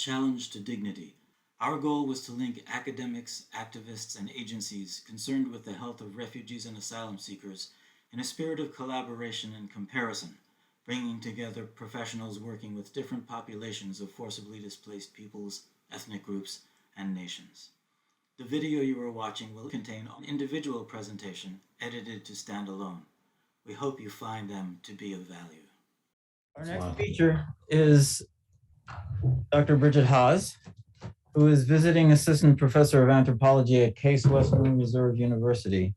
challenge to dignity. Our goal was to link academics, activists, and agencies concerned with the health of refugees and asylum seekers in a spirit of collaboration and comparison, bringing together professionals working with different populations of forcibly displaced peoples, ethnic groups, and nations. The video you are watching will contain an individual presentation edited to stand alone. We hope you find them to be of value. Our next speaker is Dr. Bridget Haas, who is visiting assistant professor of anthropology at Case Western Reserve University.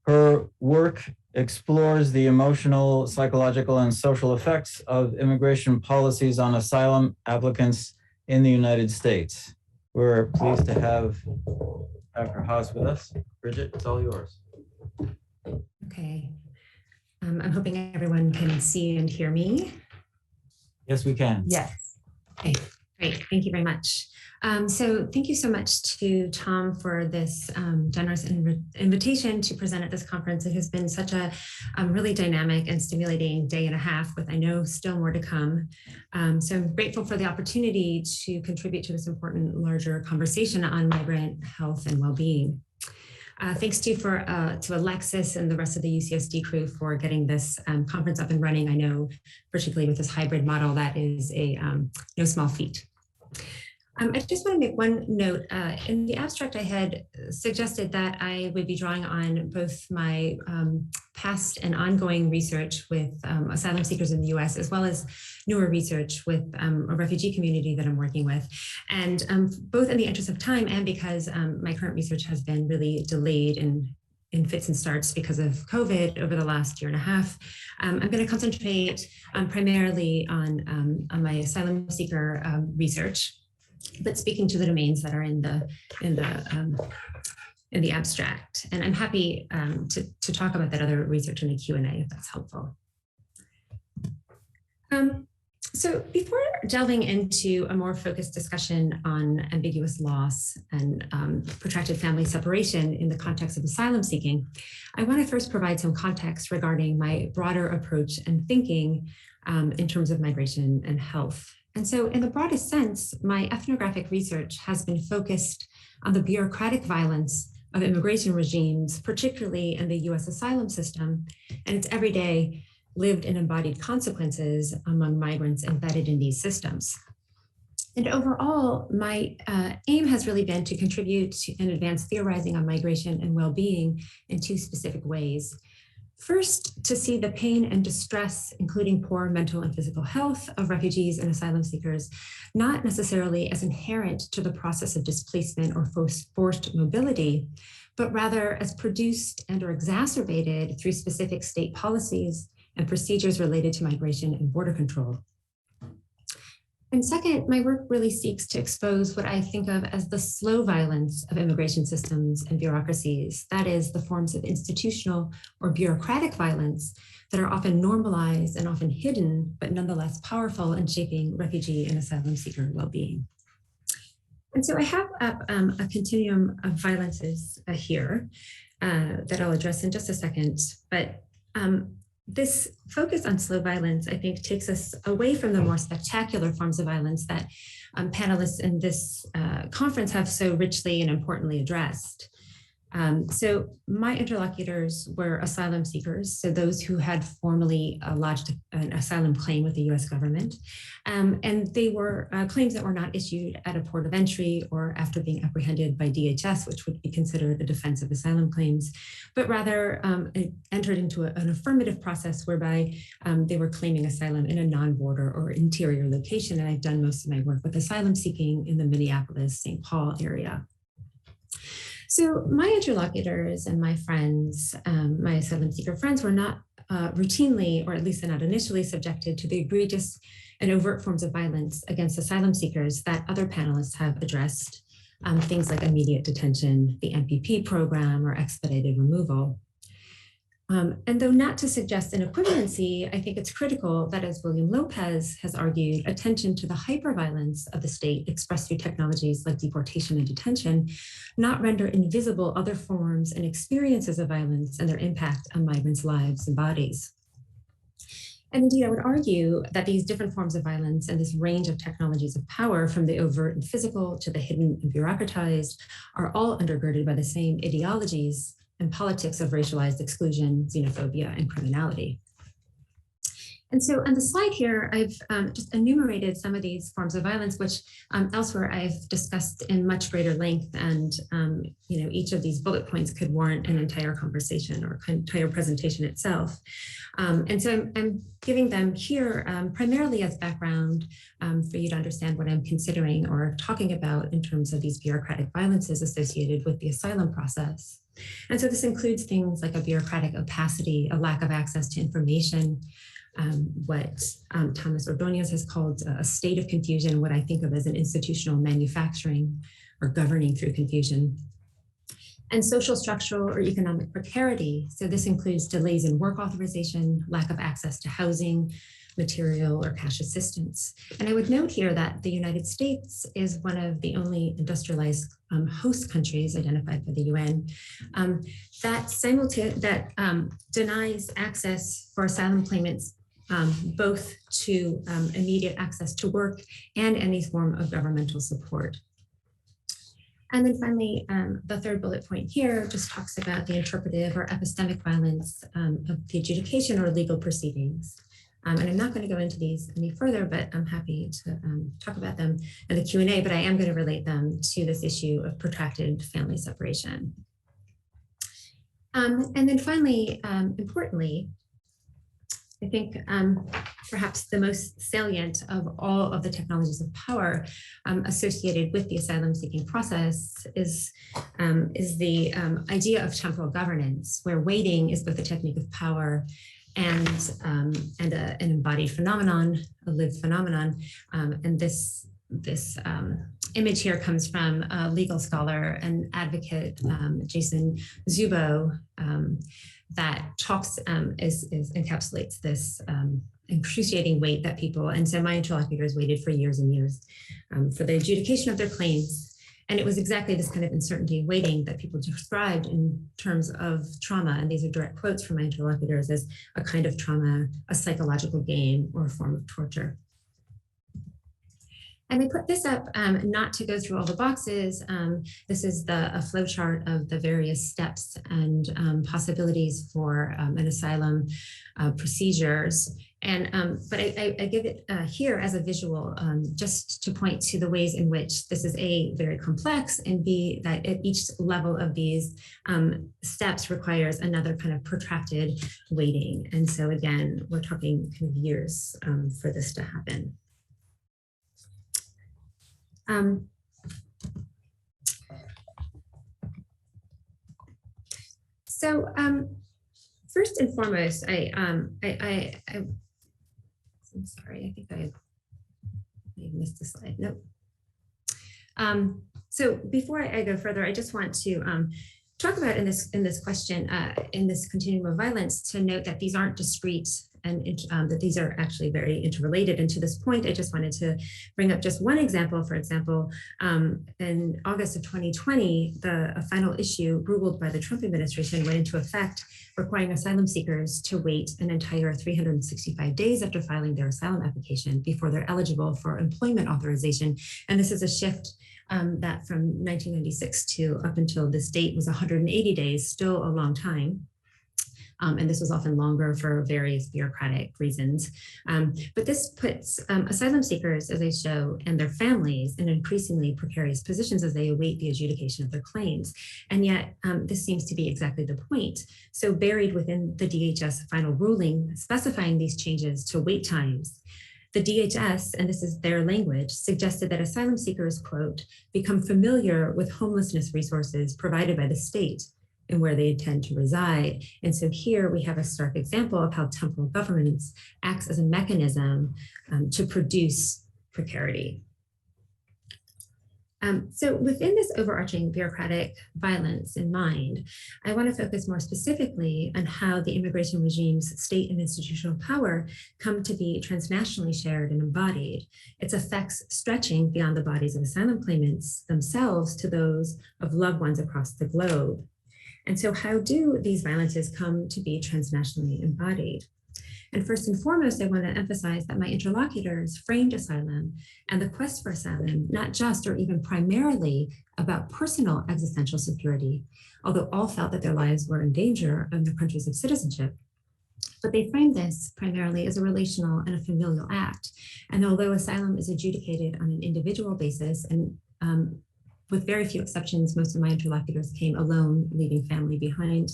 Her work explores the emotional, psychological, and social effects of immigration policies on asylum applicants in the United States. We're pleased to have Dr. Haas with us. Bridget, it's all yours. Okay. I'm hoping everyone can see and hear me. Yes, we can. Yes. Okay, great. Thank you very much. So thank you so much to Tom for this generous invitation to present at this conference. It has been such a really dynamic and stimulating day and a half with, I know, still more to come. So I'm grateful for the opportunity to contribute to this important larger conversation on migrant health and well-being. Thanks to Alexis and the rest of the UCSD crew for getting this conference up and running. I know, particularly with this hybrid model, that is a no small feat. I just want to make one note. In the abstract, I had suggested that I would be drawing on both my past and ongoing research with asylum seekers in the US, as well as newer research with a refugee community that I'm working with. And both in the interest of time and because my current research has been really delayed in fits and starts because of COVID over the last year and a half. I'm going to concentrate primarily on my asylum seeker research, but speaking to the domains that are in the abstract. And I'm happy to talk about that other research in the Q&A if that's helpful. So before delving into a more focused discussion on ambiguous loss and protracted family separation in the context of asylum seeking, I want to first provide some context regarding my broader approach and thinking in terms of migration and health. And so in the broadest sense, my ethnographic research has been focused on the bureaucratic violence of immigration regimes, particularly in the US asylum system, and its everyday lived and embodied consequences among migrants embedded in these systems. And overall, my aim has really been to contribute to and advance theorizing on migration and well-being in two specific ways. First, to see the pain and distress, including poor mental and physical health of refugees and asylum seekers, not necessarily as inherent to the process of displacement or forced mobility, but rather as produced and or exacerbated through specific state policies and procedures related to migration and border control. And second, my work really seeks to expose what I think of as the slow violence of immigration systems and bureaucracies, that is, the forms of institutional or bureaucratic violence that are often normalized and often hidden, but nonetheless powerful in shaping refugee and asylum seeker well-being. And so I have a continuum of violences here that I'll address in just a second, but this focus on slow violence, I think, takes us away from the more spectacular forms of violence that panelists in this conference have so richly and importantly addressed. So my interlocutors were asylum seekers, so those who had formally lodged an asylum claim with the US government. And they were claims that were not issued at a port of entry or after being apprehended by DHS, which would be considered a defense of asylum claims, but rather entered into an affirmative process whereby they were claiming asylum in a non-border or interior location. And I've done most of my work with asylum seeking in the Minneapolis, St. Paul area. So my interlocutors and my friends, my asylum seeker friends, were not routinely, or at least not initially, subjected to the egregious and overt forms of violence against asylum seekers that other panelists have addressed, things like immediate detention, the MPP program, or expedited removal. And though not to suggest an equivalency, I think it's critical that, as William Lopez has argued, attention to the hyperviolence of the state expressed through technologies like deportation and detention not render invisible other forms and experiences of violence and their impact on migrants' lives and bodies. And indeed, I would argue that these different forms of violence and this range of technologies of power, from the overt and physical to the hidden and bureaucratized, are all undergirded by the same ideologies and politics of racialized exclusion, xenophobia, and criminality. And so on the slide here, I've just enumerated some of these forms of violence, which elsewhere I've discussed in much greater length. And each of these bullet points could warrant an entire conversation or entire presentation itself. And so I'm giving them here primarily as background for you to understand what I'm considering or talking about in terms of these bureaucratic violences associated with the asylum process. And so this includes things like a bureaucratic opacity, a lack of access to information, what Thomas Ordonez has called a state of confusion, what I think of as an institutional manufacturing or governing through confusion, and social, structural, or economic precarity. So this includes delays in work authorization, lack of access to housing, material, or cash assistance. And I would note here that the United States is one of the only industrialized host countries identified by the UN that denies access for asylum claimants both to immediate access to work and any form of governmental support. And then finally, the third bullet point here just talks about the interpretive or epistemic violence of the adjudication or legal proceedings. And I'm not going to go into these any further, but I'm happy to talk about them in the Q&A, but I am going to relate them to this issue of protracted family separation. And then finally, importantly, I think perhaps the most salient of all of the technologies of power associated with the asylum-seeking process is the idea of temporal governance, where waiting is both a technique of power and an embodied phenomenon, a lived phenomenon. And this image here comes from a legal scholar and advocate, Jason Zubo, that talks, encapsulates this excruciating wait that people, and so my interlocutors waited for years and years for the adjudication of their claims. And it was exactly this kind of uncertainty and waiting that people described in terms of trauma. And these are direct quotes from my interlocutors as a kind of trauma, a psychological game, or a form of torture. And I put this up not to go through all the boxes. This is a flow chart of the various steps and possibilities for an asylum procedures. And but I give it here as a visual just to point to the ways in which this is A, very complex, and B, that at each level of these steps requires another kind of protracted waiting. And so again, we're talking kind of years for this to happen. First and foremost, I'm sorry, I think I missed a slide. Nope. So before I go further, I just want to talk about in this question, in this continuum of violence, to note that these aren't discrete and that these are actually very interrelated. And to this point, I just wanted to bring up just one example. For example, in August of 2020, a final issue ruled by the Trump administration went into effect, requiring asylum seekers to wait an entire 365 days after filing their asylum application before they're eligible for employment authorization. And this is a shift that from 1996 to up until this date was 180 days, still a long time. And this was often longer for various bureaucratic reasons. But this puts asylum seekers, as I show, and their families in increasingly precarious positions as they await the adjudication of their claims. And yet, this seems to be exactly the point. So buried within the DHS final ruling specifying these changes to wait times, the DHS, and this is their language, suggested that asylum seekers, quote, become familiar with homelessness resources provided by the state and where they intend to reside. And so here we have a stark example of how temporal governance acts as a mechanism to produce precarity. So within this overarching bureaucratic violence in mind, I want to focus more specifically on how the immigration regime's state and institutional power come to be transnationally shared and embodied, its effects stretching beyond the bodies of asylum claimants themselves to those of loved ones across the globe. And so how do these violences come to be transnationally embodied? And first and foremost, I want to emphasize that my interlocutors framed asylum and the quest for asylum, not just or even primarily about personal existential security, although all felt that their lives were in danger of their countries of citizenship. But they framed this primarily as a relational and a familial act. And although asylum is adjudicated on an individual basis, and with very few exceptions, most of my interlocutors came alone, leaving family behind.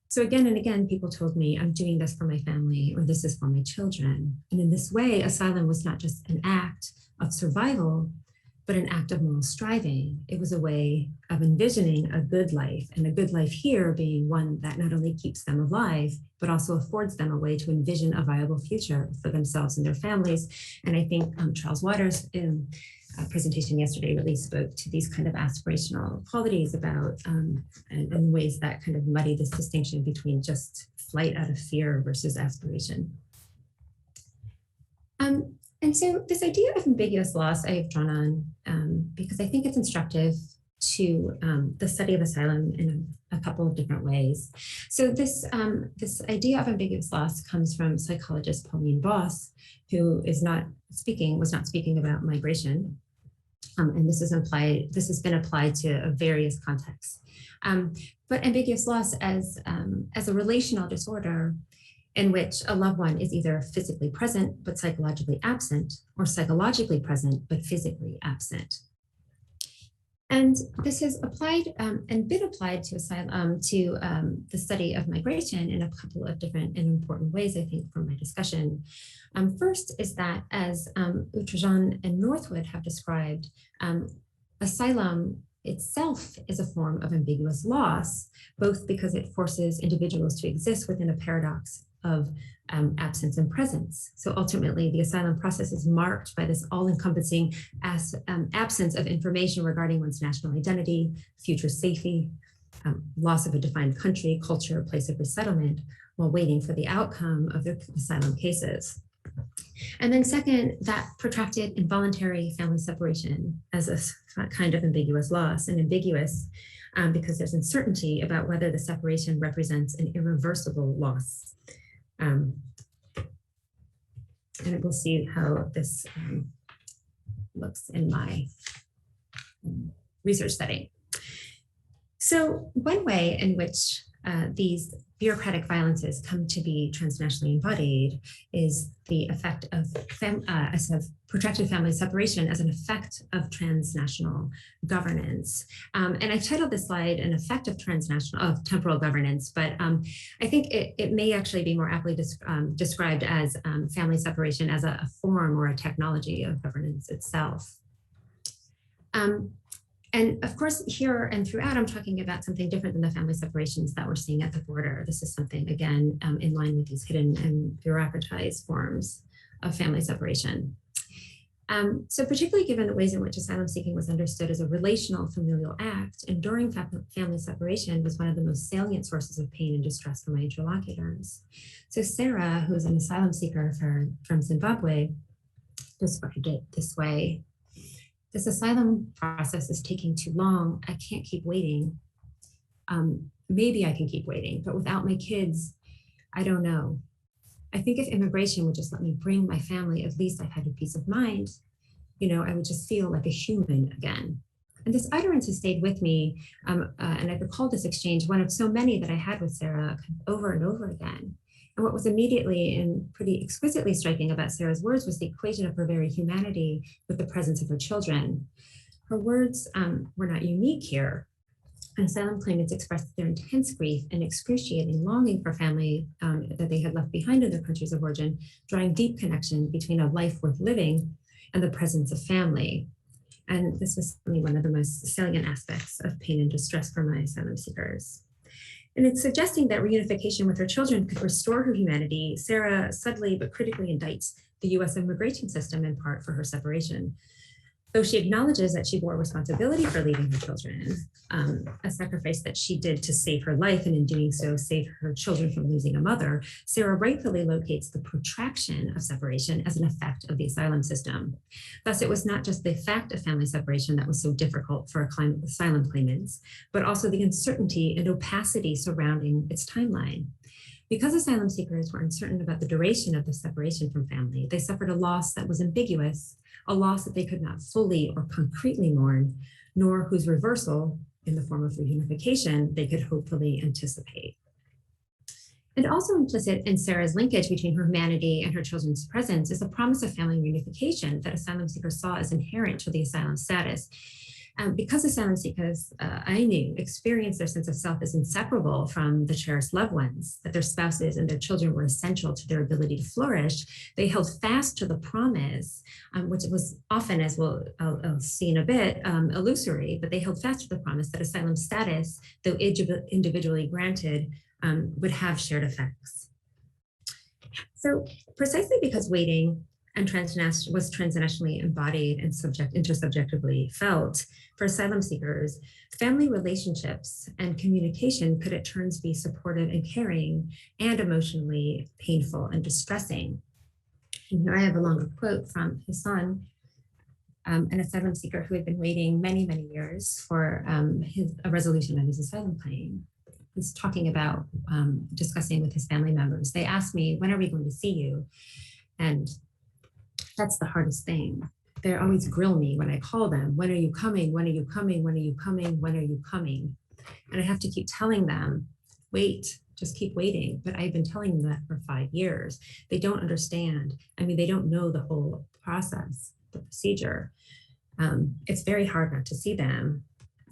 So again and again, people told me, I'm doing this for my family, or this is for my children. And in this way, asylum was not just an act of survival, but an act of moral striving. It was a way of envisioning a good life, and a good life here being one that not only keeps them alive, but also affords them a way to envision a viable future for themselves and their families. And I think Charles Waters' presentation yesterday really spoke to these kind of aspirational qualities about and ways that kind of muddy this distinction between just flight out of fear versus aspiration. And so this idea of ambiguous loss I have drawn on because I think it's instructive to the study of asylum in a couple of different ways. So this idea of ambiguous loss comes from psychologist Pauline Boss, who was not speaking about migration. And this has been applied to various contexts. But ambiguous loss as a relational disorder in which a loved one is either physically present but psychologically absent, or psychologically present but physically absent. And this has applied and been applied to asylum, to the study of migration in a couple of different and important ways, I think, for my discussion. First is that, as Outrejean and Northwood have described, asylum itself is a form of ambiguous loss, both because it forces individuals to exist within a paradox of absence and presence. So ultimately, the asylum process is marked by this all-encompassing absence of information regarding one's national identity, future safety, loss of a defined country, culture, place of resettlement, while waiting for the outcome of their asylum cases. And then second, that protracted involuntary family separation as a kind of ambiguous loss, and ambiguous because there's uncertainty about whether the separation represents an irreversible loss. And we'll see how this looks in my research setting. So one way in which these bureaucratic violences come to be transnationally embodied is the effect of protracted family separation as an effect of transnational governance. And I titled this slide an effect of temporal governance, but I think it may actually be more aptly described as family separation as a form or a technology of governance itself. And of course, here and throughout, I'm talking about something different than the family separations that we're seeing at the border. This is something, again, in line with these hidden and bureaucratized forms of family separation. So particularly given the ways in which asylum seeking was understood as a relational familial act, enduring family separation was one of the most salient sources of pain and distress for my interlocutors. So Sarah, who is an asylum seeker from Zimbabwe, described it this way: this asylum process is taking too long. I can't keep waiting. Maybe I can keep waiting, but without my kids, I don't know. I think if immigration would just let me bring my family, at least I've had a peace of mind. I would just feel like a human again. And this utterance has stayed with me. And I recall this exchange, one of so many that I had with Sarah, over and over again. And what was immediately and pretty exquisitely striking about Sarah's words was the equation of her very humanity with the presence of her children. Her words were not unique here. And asylum claimants expressed their intense grief and excruciating longing for family that they had left behind in their countries of origin, drawing deep connection between a life worth living and the presence of family. And this was certainly one of the most salient aspects of pain and distress for my asylum seekers. And it's suggesting that reunification with her children could restore her humanity. Sarah subtly but critically indicts the US immigration system in part for her separation. Though she acknowledges that she bore responsibility for leaving her children, a sacrifice that she did to save her life, and in doing so, save her children from losing a mother, Sarah rightfully locates the protraction of separation as an effect of the asylum system. Thus, it was not just the fact of family separation that was so difficult for asylum claimants, but also the uncertainty and opacity surrounding its timeline. Because asylum seekers were uncertain about the duration of the separation from family, they suffered a loss that was ambiguous, a loss that they could not fully or concretely mourn, nor whose reversal in the form of reunification they could hopefully anticipate. And also implicit in Sarah's linkage between her humanity and her children's presence is the promise of family reunification that asylum seekers saw as inherent to the asylum status. Because asylum seekers, I knew, experienced their sense of self as inseparable from the cherished loved ones, that their spouses and their children were essential to their ability to flourish, they held fast to the promise, which was often, as I'll see in a bit, illusory, but they held fast to the promise that asylum status, though individually granted, would have shared effects. So precisely because waiting and was transnationally embodied and intersubjectively felt, for asylum seekers, family relationships and communication could at turns be supportive and caring and emotionally painful and distressing. And here I have a longer quote from Hassan, an asylum seeker who had been waiting many, many years for a resolution of his asylum claim. He's talking about discussing with his family members. They asked me, when are we going to see you? And that's the hardest thing. They always grill me when I call them. When are you coming? When are you coming? When are you coming? When are you coming? And I have to keep telling them, wait, just keep waiting. But I've been telling them that for 5 years. They don't understand. I mean, they don't know the whole process, the procedure. It's very hard not to see them.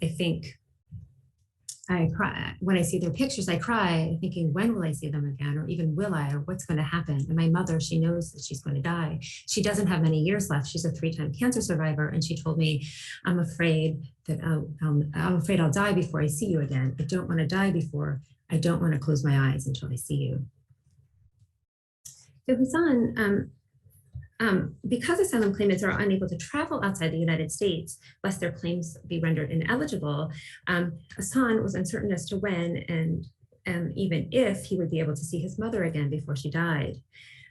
I think I cry. When I see their pictures, I cry thinking, when will I see them again? Or even will I, or what's going to happen? And my mother, she knows that she's going to die. She doesn't have many years left. She's a 3-time cancer survivor. And she told me, I'm afraid I'll die before I see you again. I don't want to die before. I don't want to close my eyes until I see you. So Hassan, because asylum claimants are unable to travel outside the United States, lest their claims be rendered ineligible, Hassan was uncertain as to when and even if he would be able to see his mother again before she died.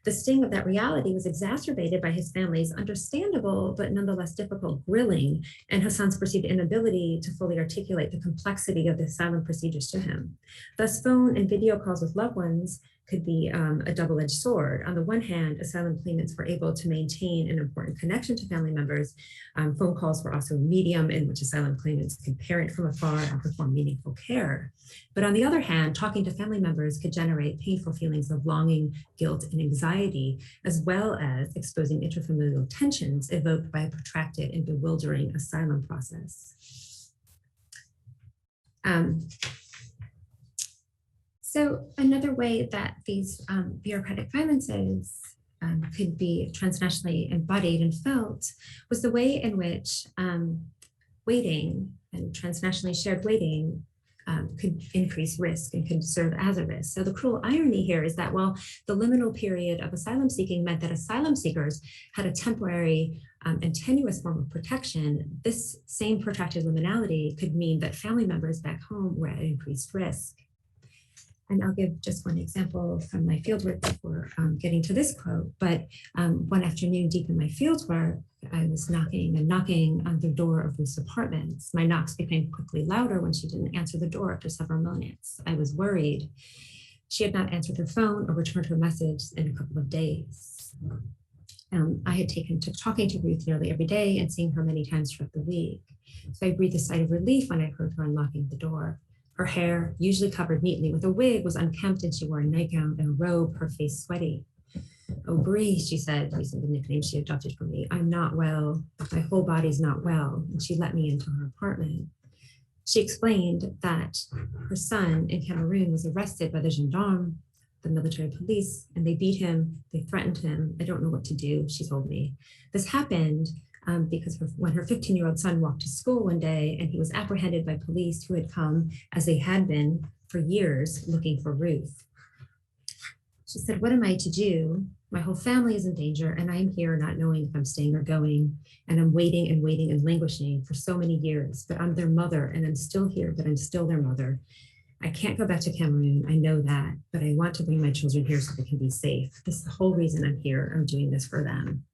The sting of that reality was exacerbated by his family's understandable but nonetheless difficult grilling and Hassan's perceived inability to fully articulate the complexity of the asylum procedures to him. Thus, phone and video calls with loved ones could be a double-edged sword. On the one hand, asylum claimants were able to maintain an important connection to family members. Phone calls were also a medium in which asylum claimants could parent from afar and perform meaningful care. But on the other hand, talking to family members could generate painful feelings of longing, guilt, and anxiety, as well as exposing intrafamilial tensions evoked by a protracted and bewildering asylum process. So another way that these bureaucratic violences could be transnationally embodied and felt was the way in which waiting and transnationally shared waiting could increase risk and could serve as a risk. So the cruel irony here is that while the liminal period of asylum seeking meant that asylum seekers had a temporary and tenuous form of protection, this same protracted liminality could mean that family members back home were at increased risk. And I'll give just one example from my fieldwork before getting to this quote. But one afternoon deep in my fieldwork, I was knocking on the door of Ruth's apartments. My knocks became quickly louder when she didn't answer the door after several minutes. I was worried. She had not answered her phone or returned her message in a couple of days. I had taken to talking to Ruth nearly every day and seeing her many times throughout the week. So I breathed a sigh of relief when I heard her unlocking the door. Her hair, usually covered neatly with a wig, was unkempt and she wore a nightgown and a robe, her face sweaty. "Oh, Bree," she said, using the nickname she adopted for me, "I'm not well. My whole body's not well." And she let me into her apartment. She explained that her son in Cameroon was arrested by the gendarmes, the military police, and they beat him, they threatened him. "I don't know what to do," she told me. This happened because when her 15-year-old son walked to school one day and he was apprehended by police who had come, as they had been for years, looking for Ruth. She said, "What am I to do? My whole family is in danger and I am here not knowing if I'm staying or going. And I'm waiting and waiting and languishing for so many years, but I'm their mother and I'm still here, but I'm still their mother. I can't go back to Cameroon, I know that, but I want to bring my children here so they can be safe. This is the whole reason I'm here. I'm doing this for them."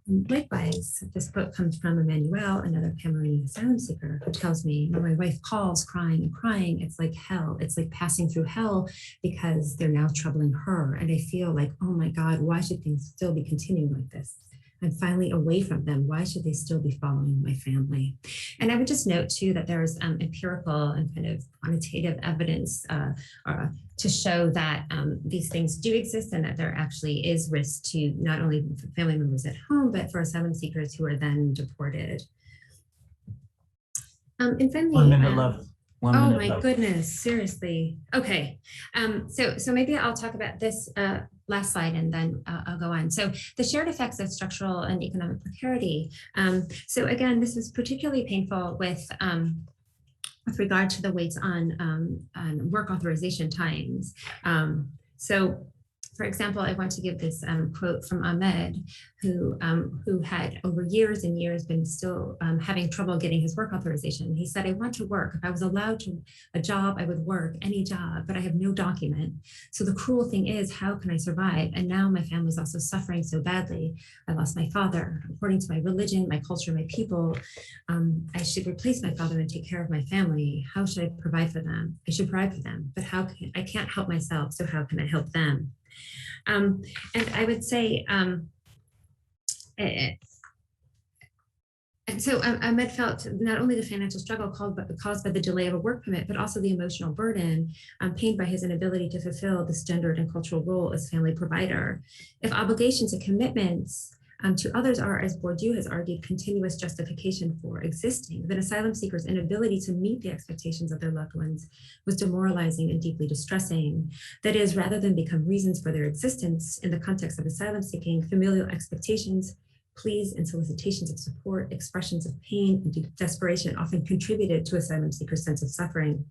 Likewise, this quote comes from Emmanuel, another Cameroonian asylum seeker, who tells me, when my wife calls crying and crying, it's like hell. It's like passing through hell because they're now troubling her. And I feel like, oh my God, why should things still be continuing like this? I'm finally away from them. Why should they still be following my family? And I would just note too that there's empirical and kind of quantitative evidence to show that these things do exist and that there actually is risk to not only family members at home, but for asylum seekers who are then deported. And finally, 1 minute left. Oh my goodness, seriously. Okay, so maybe I'll talk about this last slide and then I'll go on. So the shared effects of structural and economic precarity. So again, this is particularly painful with regard to the weights on work authorization times. So for example, I want to give this quote from Ahmed, who had over years and years been still having trouble getting his work authorization. He said, I want to work. If I was allowed to a job, I would work any job, but I have no document. So the cruel thing is, how can I survive? And now my family is also suffering so badly. I lost my father. According to my religion, my culture, my people, I should replace my father and take care of my family. How should I provide for them? I should provide for them, but I can't help myself. So how can I help them? And I would say, and so Ahmed felt not only the financial struggle caused by the delay of a work permit, but also the emotional burden pained by his inability to fulfill this gendered and cultural role as family provider. If obligations and commitments to others are, as Bourdieu has argued, continuous justification for existing, then asylum seekers' inability to meet the expectations of their loved ones was demoralizing and deeply distressing. That is, rather than become reasons for their existence in the context of asylum seeking, familial expectations, pleas and solicitations of support, expressions of pain and desperation often contributed to asylum seekers' sense of suffering.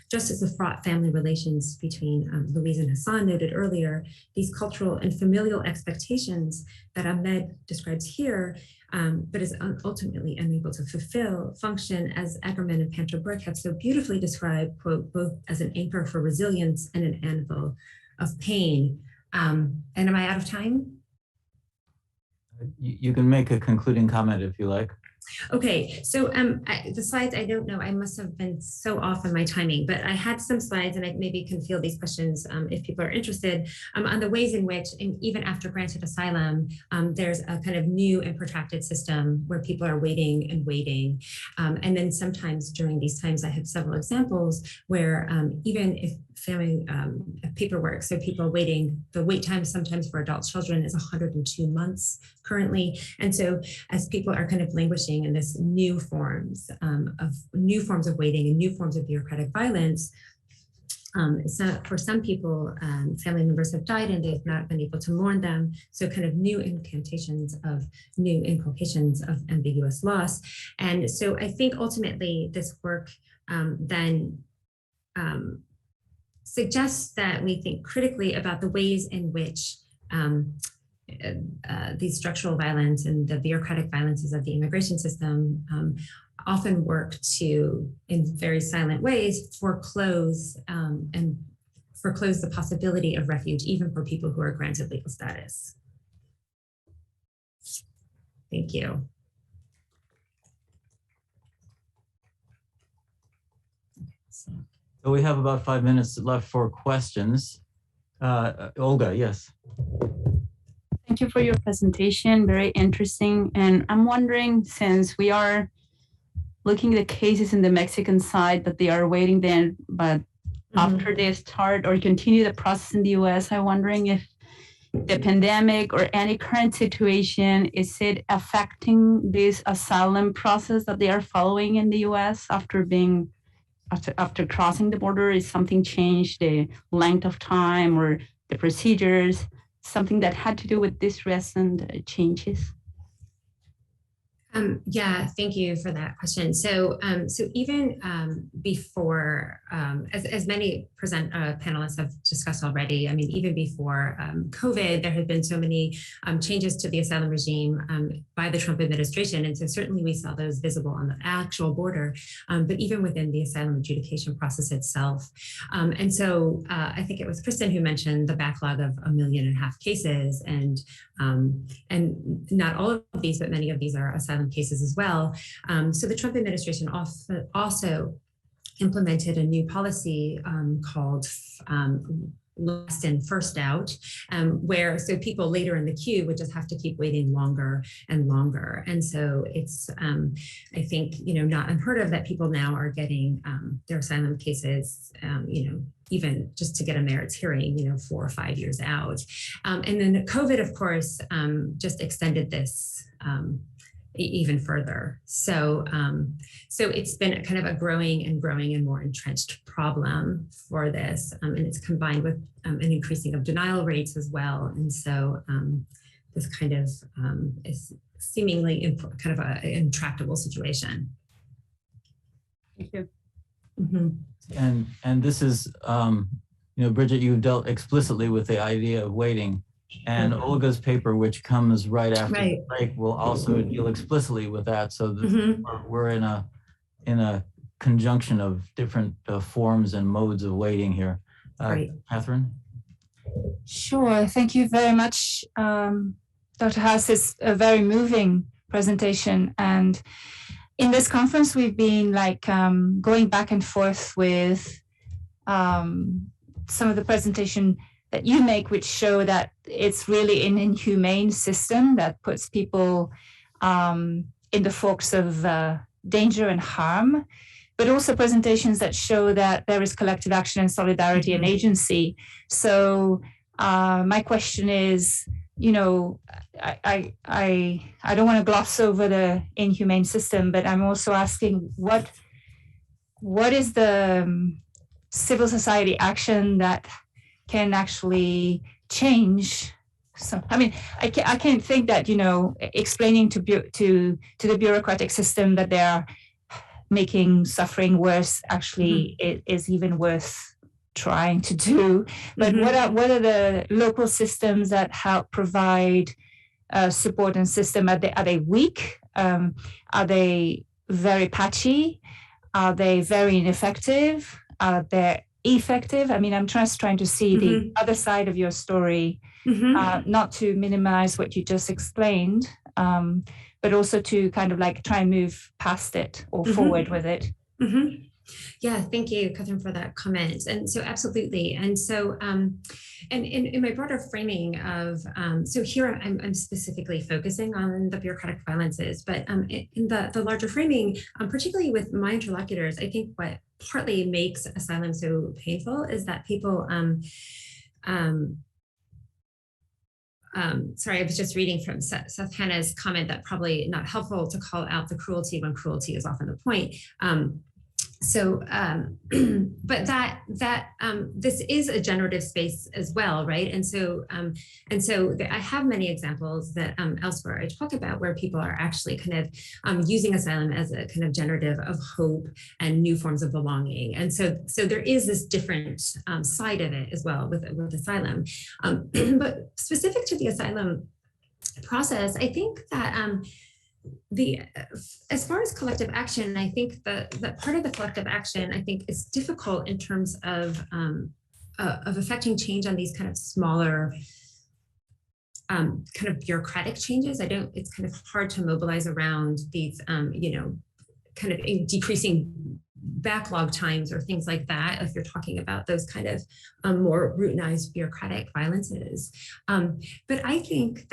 Just as the fraught family relations between Louise and Hassan noted earlier, these cultural and familial expectations that Ahmed describes here, but is ultimately unable to fulfill, function as Ackerman and Panter-Brick have so beautifully described, quote, both as an anchor for resilience and an anvil of pain. And am I out of time? You can make a concluding comment if you like. Okay, so the slides, I don't know, I must have been so off on my timing, but I had some slides and I maybe can field these questions if people are interested on the ways in which, even after granted asylum, there's a kind of new and protracted system where people are waiting and waiting. And then sometimes during these times, I have several examples where even if family paperwork, so people waiting, the wait time sometimes for adult children is 102 months currently. And so as people are kind of languishing in this new forms of waiting and new forms of bureaucratic violence, so for some people, family members have died and they've not been able to mourn them. So kind of new inculcations of ambiguous loss. And so I think ultimately this work then suggests that we think critically about the ways in which these structural violence and the bureaucratic violences of the immigration system often work to, in very silent ways, foreclose the possibility of refuge, even for people who are granted legal status. Thank you. So we have about 5 minutes left for questions. Olga, yes. Thank you for your presentation, very interesting. And I'm wondering, since we are looking at the cases in the Mexican side, that they are waiting there, but after they start or continue the process in the US, I'm wondering if the pandemic or any current situation, is it affecting this asylum process that they are following in the US after crossing the border? Is something changed, the length of time or the procedures, something that had to do with these recent changes? Yeah, thank you for that question. So, so even before, as many panelists have discussed already, I mean, even before COVID, there have been so many changes to the asylum regime by the Trump administration, and so certainly we saw those visible on the actual border, but even within the asylum adjudication process itself. And so, I think it was Kristen who mentioned the backlog of 1.5 million cases, and not all of these, but many of these are asylum cases as well. So the Trump administration also implemented a new policy called last in, first out, where so people later in the queue would just have to keep waiting longer and longer. And so it's, I think, not unheard of that people now are getting their asylum cases, even just to get a merits hearing, 4 or 5 years out. And then COVID, of course, just extended this even further. So, so it's been kind of a growing and more entrenched problem for this, and it's combined with an increasing of denial rates as well. And so this kind of is seemingly kind of an intractable situation. Thank you. Mm-hmm. And this is, Bridget, you've dealt explicitly with the idea of waiting. And Olga's paper, which comes right after the break, will also deal explicitly with that. So we're in a conjunction of different forms and modes of waiting here. Catherine? Sure. Thank you very much, Dr. Haas. It's a very moving presentation. And in this conference, we've been going back and forth with some of the presentation that you make, which show that it's really an inhumane system that puts people in the forks of danger and harm, but also presentations that show that there is collective action and solidarity and agency. So my question is, I don't want to gloss over the inhumane system, but I'm also asking what is the civil society action that can actually change. So, I mean, I can't think that, explaining to the bureaucratic system that they are making suffering worse actually is even worth trying to do. But what are the local systems that help provide support and system? Are they weak? Are they very patchy? Are they very ineffective? Are they effective? I mean, I'm just trying to see the other side of your story, not to minimize what you just explained, but also to kind of try and move past it or forward with it. Yeah, thank you, Catherine, for that comment. And so absolutely. And so, and in my broader framing of, so here I'm specifically focusing on the bureaucratic violences, but in the larger framing, particularly with my interlocutors, I think what partly makes asylum so painful is that people, sorry, I was just reading from Seth Hanna's comment that probably not helpful to call out the cruelty when cruelty is often the point. So, but this is a generative space as well, right? And so I have many examples that elsewhere I talk about where people are actually kind of using asylum as a kind of generative of hope and new forms of belonging. And so there is this different side of it as well with asylum. But specific to the asylum process, I think that as far as collective action, I think that part of the collective action, I think, is difficult in terms of affecting change on these kind of smaller kind of bureaucratic changes. It's kind of hard to mobilize around these, kind of decreasing backlog times or things like that, if you're talking about those kind of more routinized bureaucratic violences. But I think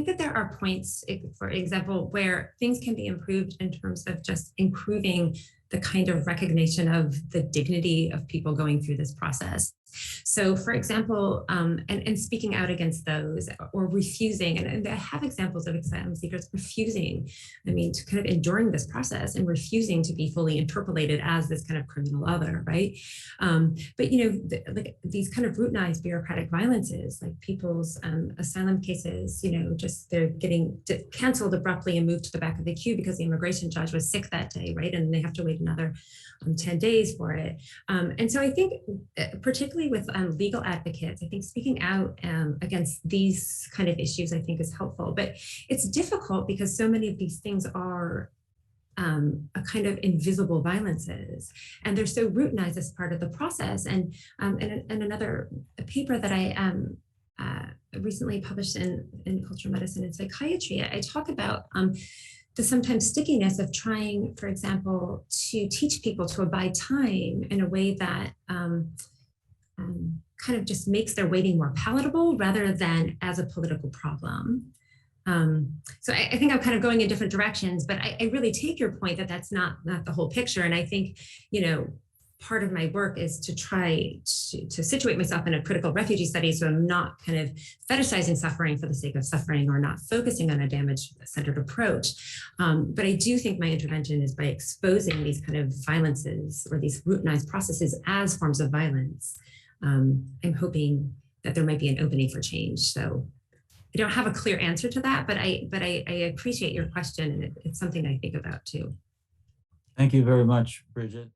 that there are points, for example, where things can be improved in terms of just improving the kind of recognition of the dignity of people going through this process. So for example, and speaking out against those or refusing, and I have examples of asylum seekers refusing, to kind of enduring this process and refusing to be fully interpolated as this kind of criminal other, right? But like these kind of routinized bureaucratic violences, like people's asylum cases, just they're getting canceled abruptly and moved to the back of the queue because the immigration judge was sick that day, right? And they have to wait another 10 days for it. And so I think, particularly with legal advocates, I think speaking out against these kind of issues, I think is helpful. But it's difficult because so many of these things are a kind of invisible violences, and they're so routinized as part of the process. And another paper that I recently published in Cultural Medicine and Psychiatry, I talk about the sometimes stickiness of trying, for example, to teach people to abide time in a way that kind of just makes their waiting more palatable rather than as a political problem. So I think I'm kind of going in different directions, but I really take your point that that's not the whole picture. And I think, part of my work is to try to situate myself in a critical refugee study, so I'm not kind of fetishizing suffering for the sake of suffering or not focusing on a damage-centered approach. But I do think my intervention is by exposing these kind of violences or these routinized processes as forms of violence. I'm hoping that there might be an opening for change. So I don't have a clear answer to that, but I appreciate your question, and it's something I think about too. Thank you very much, Bridget.